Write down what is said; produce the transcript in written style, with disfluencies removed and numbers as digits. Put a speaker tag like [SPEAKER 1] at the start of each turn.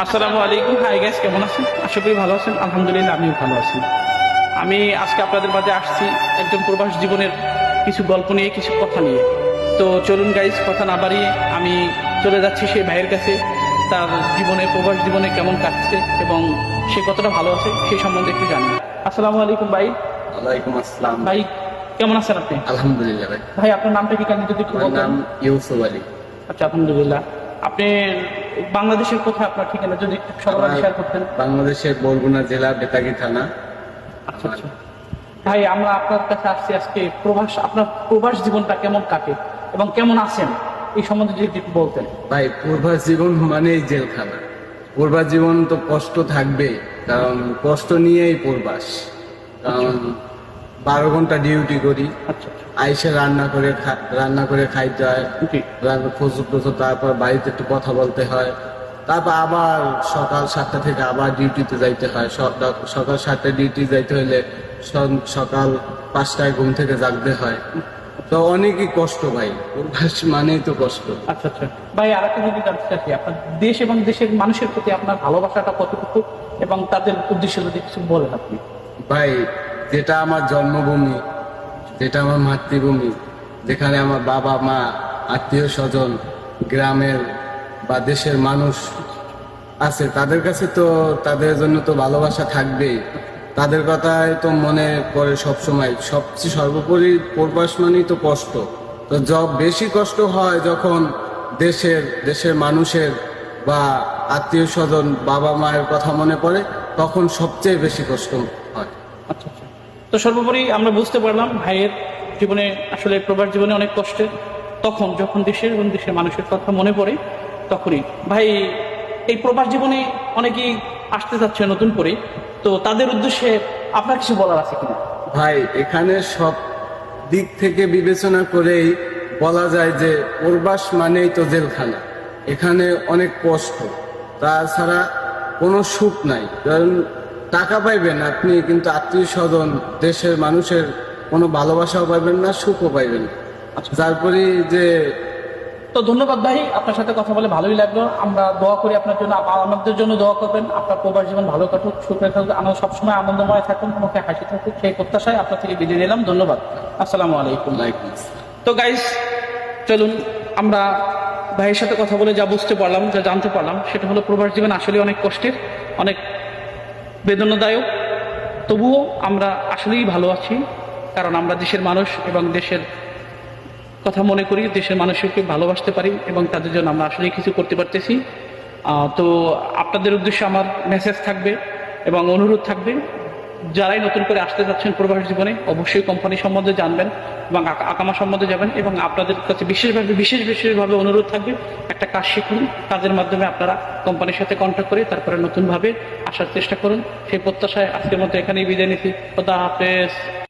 [SPEAKER 1] আসসালামু আলাইকুম। Hi guys, কেমন আছেন? আশা করি ভালো আছেন। আলহামদুলিল্লাহ, আমিও ভালো আছি। আমি আজকে আপনাদের মাঝে আসছি একজন প্রবাস জীবনের কিছু গল্প নিয়ে, কিছু কথা নিয়ে। তো চলুন গাইস, কথা না বাড়িয়ে আমি চলে যাচ্ছি সেই ভাইয়ের কাছে। তার জীবনে, প্রবাস জীবনে কেমন কাটছে এবং সে কতটা ভালো আছে সেই সম্বন্ধে একটু জানি। আসসালামু আলাইকুম ভাই।
[SPEAKER 2] ওয়ালাইকুম আসসালাম।
[SPEAKER 1] ভাই কেমন আছেন আপনি?
[SPEAKER 2] আলহামদুলিল্লাহ ভাই।
[SPEAKER 1] ভাই আপনার নামটা কি জানি যদি একটু
[SPEAKER 2] আমার
[SPEAKER 1] বলতেন?
[SPEAKER 2] নাম ইউসুফ আলী।
[SPEAKER 1] আচ্ছা, আলহামদুলিল্লাহ। আপনি বাংলাদেশের কোথায় আপনার ঠিকানা যদি একটু সবার শেয়ার করতেন?
[SPEAKER 2] বাংলাদেশের বরগুনা জেলা বেতাগী থানা।
[SPEAKER 1] আচ্ছা আচ্ছা। ভাই আমরা আপনার কাছে আসছি আজকে আপনার প্রবাস জীবনটা কেমন কাটে এবং কেমন আছেন এই সম্বন্ধে যদি একটু বলতেন।
[SPEAKER 2] ভাই, প্রবাস জীবন মানেই জেলখানা। প্রবাস জীবন তো কষ্ট থাকবেই, কারণ কষ্ট নিয়েই প্রবাস। কারণ 12 ঘন্টা ডিউটি করি,
[SPEAKER 1] আচ্ছা আচ্ছা।
[SPEAKER 2] আইসে রান্না করে খাইতে হয়, প্রচুর, তারপর বাড়িতে একটু কথা বলতে হয়, তারপর আবার সকাল 7টা থেকে আবার ডিউটিতে যাইতে হয়। সকাল 7টায় ডিউটি যাইতে হলে সকাল 5টায় ঘুম থেকে জাগতে হয়। তো অনেকই কষ্ট ভাই, প্রবাস মানেই তো কষ্ট।
[SPEAKER 1] আচ্ছা আচ্ছা। ভাই আর একটা যদি জানতে চাচ্ছি, আপনার দেশ এবং দেশের মানুষের প্রতি আপনার ভালোবাসাটা কতটুকু এবং তাদের উদ্দেশ্যে যদি কিছু বলেন আপনি।
[SPEAKER 2] ভাই, যেটা আমার জন্মভূমি, যেটা আমার মাতৃভূমি, যেখানে আমার বাবা মা, আত্মীয় স্বজন, গ্রামের বা দেশের মানুষ আছে, তাদের কাছে তো তাদের জন্য তো ভালোবাসা থাকবেই। তাদের কথাই তো মনে পড়ে সবসময়। সবচেয়ে সর্বোপরি প্রবাস মানেই তো কষ্ট। তো বেশি কষ্ট হয় যখন দেশের মানুষের বা আত্মীয় স্বজন, বাবা মায়ের কথা মনে পড়ে, তখন সবচেয়ে বেশি কষ্ট হয়।
[SPEAKER 1] আচ্ছা আচ্ছা। তো সর্বোপরি আমরা বুঝতে পারলাম ভাইয়ের জীবনে আসলে প্রবাস জীবনে অনেক কষ্টের। তখন যখন দেশের এবং দেশের মানুষের কথা মনে পড়ে তখনই। ভাই, এই প্রবাস জীবনে অনেকেই আসতে চাচ্ছে নতুন করে, তো তাদের উদ্দেশ্যে আপনার কিছু বলার আছে কিনা?
[SPEAKER 2] ভাই, এখানে সব দিক থেকে বিবেচনা করেই বলা যায় যে প্রবাস মানেই তো জেলখানা। এখানে অনেক কষ্ট, তাছাড়া কোনো সুখ নাই। কারণ টাকা পাইবেন আপনি, কিন্তু আত্মীয় স্বজন, দেশের মানুষের কোনো ভালোবাসাও পাইবেন না, সুখও পাইবেন না। তারপরে যে
[SPEAKER 1] তো ধন্যবাদ ভাই, আপনার সাথে কথা বলে ভালোই লাগলো। আমরা দোয়া করি আপনার জন্য, আমাদের জন্য দোয়া করবেন। আপনার প্রবাস জীবন ভালো কাটুক, সুখে থাকুক, আমরা সবসময় আনন্দময় থাকুন, মুখে হাসি থাকুক, সেই প্রত্যাশায় আপনার থেকে বিদায় নিলাম। ধন্যবাদ। আসসালামু আলাইকুম। তো গাইস, চলুন আমরা ভাইয়ের সাথে কথা বলে যা বুঝতে পারলাম, যা জানতে পারলাম, সেটা হলো প্রবাস জীবন আসলে অনেক কষ্টের, অনেক বেদনাদায়ক। তবুও আমরা আসলেই ভালো আছি, কারণ আমরা দেশের মানুষ এবং দেশের কথা মনে করি, দেশের মানুষকে ভালোবাসতে পারি এবং তাদের জন্য আমরা আসলে কিছু করতে পারতেছি। তো আপনাদের উদ্দেশ্যে আমার মেসেজ থাকবে এবং অনুরোধ থাকবে, যারাই নতুন করে আসতে যাচ্ছেন প্রবাস জীবনে, অবশ্যই কোম্পানি সম্বন্ধে জানবেন এবং আকামা সম্বন্ধে যাবেন। এবং আপনাদের কাছে বিশেষভাবে অনুরোধ থাকবে, একটা কাজ শিখুন, কাজের মাধ্যমে আপনারা কোম্পানির সাথে কন্ট্যাক্ট করে তারপরে নতুনভাবে আসার চেষ্টা করুন। সেই প্রত্যাশায় আজকের মতো এখানেই বিদায় নিচ্ছি। খোদা হাফেজ।